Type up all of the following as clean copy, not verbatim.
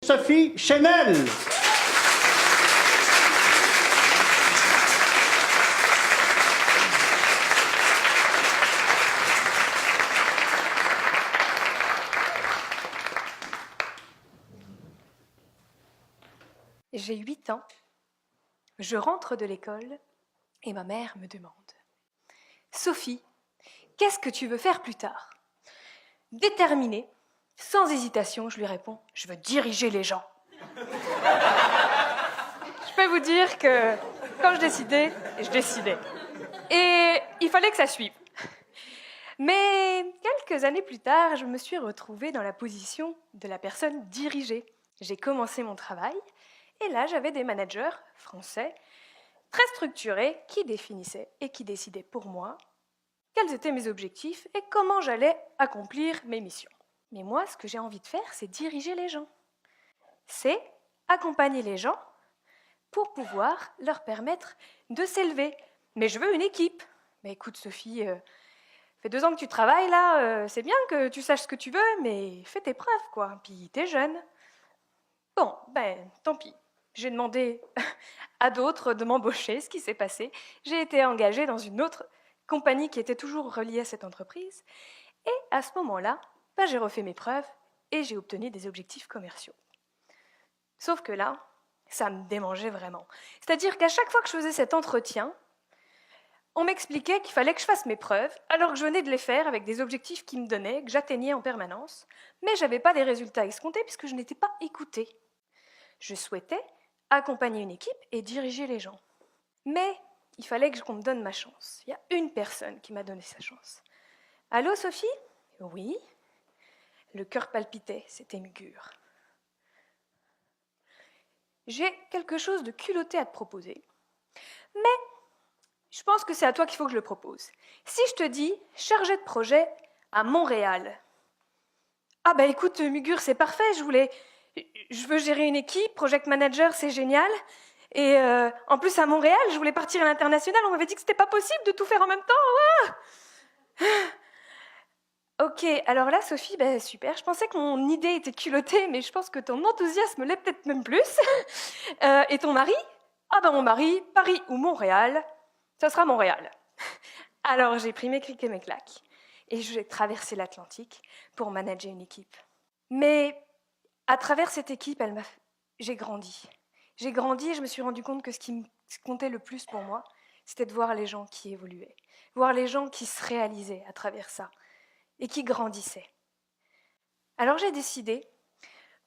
Sophie Chenel. J'ai 8 ans, je rentre de l'école et ma mère me demande « Sophie, qu'est-ce que tu veux faire plus tard ?» Déterminée, sans hésitation, je lui réponds « Je veux diriger les gens. » Je peux vous dire que quand je décidais. Et il fallait que ça suive. Mais quelques années plus tard, je me suis retrouvée dans la position de la personne dirigée. J'ai commencé mon travail et là, j'avais des managers français très structurés qui définissaient et qui décidaient pour moi quels étaient mes objectifs et comment j'allais accomplir mes missions. Mais moi, ce que j'ai envie de faire, c'est diriger les gens. C'est accompagner les gens pour pouvoir leur permettre de s'élever. Mais je veux une équipe. Mais écoute, Sophie, fait 2 ans que tu travailles là, c'est bien que tu saches ce que tu veux, mais fais tes preuves, quoi. Puis t'es jeune. Bon, ben, tant pis. J'ai demandé à d'autres de m'embaucher, ce qui s'est passé. J'ai été engagée dans une autre compagnie qui était toujours reliée à cette entreprise. Et à ce moment-là, ben, j'ai refait mes preuves et j'ai obtenu des objectifs commerciaux. Sauf que là, ça me démangeait vraiment. C'est-à-dire qu'à chaque fois que je faisais cet entretien, on m'expliquait qu'il fallait que je fasse mes preuves, alors que je venais de les faire avec des objectifs qui me donnaient, que j'atteignais en permanence, mais je n'avais pas les résultats escomptés puisque je n'étais pas écoutée. Je souhaitais accompagner une équipe et diriger les gens. Mais il fallait qu'on me donne ma chance. Il y a une personne qui m'a donné sa chance. « Allô, Sophie ?»« Oui. » Le cœur palpitait, c'était Mugur. « J'ai quelque chose de culotté à te proposer, mais je pense que c'est à toi qu'il faut que je le propose. Si je te dis chargé de projet à Montréal. » « Ah bah écoute, Mugur, c'est parfait, je veux gérer une équipe, project manager, c'est génial. Et en plus, à Montréal, je voulais partir à l'international, on m'avait dit que c'était pas possible de tout faire en même temps. Ah ok, alors là, Sophie, ben super, je pensais que mon idée était culottée, mais je pense que ton enthousiasme l'est peut-être même plus. Et ton mari? Ah ben mon mari, Paris ou Montréal, ça sera Montréal. Alors j'ai pris mes crics et mes claques, et j'ai traversé l'Atlantique pour manager une équipe. Mais à travers cette équipe, j'ai grandi. J'ai grandi et je me suis rendu compte que ce qui comptait le plus pour moi, c'était de voir les gens qui évoluaient, voir les gens qui se réalisaient à travers ça et qui grandissaient. Alors j'ai décidé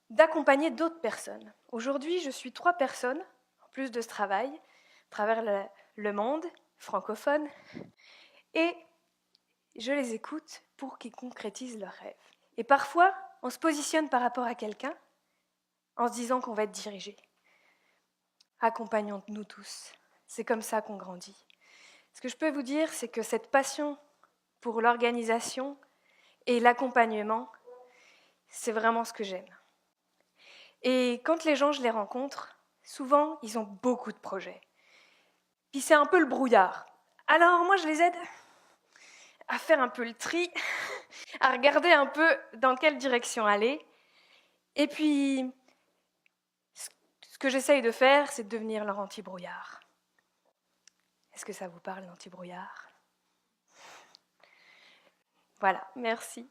d'accompagner d'autres personnes. Aujourd'hui, je suis 3 personnes, en plus de ce travail, à travers le monde francophone, et je les écoute pour qu'ils concrétisent leurs rêves. Et parfois, on se positionne par rapport à quelqu'un en se disant qu'on va être dirigé. Accompagnons-nous tous. C'est comme ça qu'on grandit. Ce que je peux vous dire, c'est que cette passion pour l'organisation et l'accompagnement, c'est vraiment ce que j'aime. Et quand les gens, je les rencontre, souvent, ils ont beaucoup de projets. Puis c'est un peu le brouillard. Alors moi, je les aide à faire un peu le tri, à regarder un peu dans quelle direction aller. Et puis, ce que j'essaye de faire, c'est de devenir leur anti-brouillard. Est-ce que ça vous parle, l'anti-brouillard ? Voilà, merci.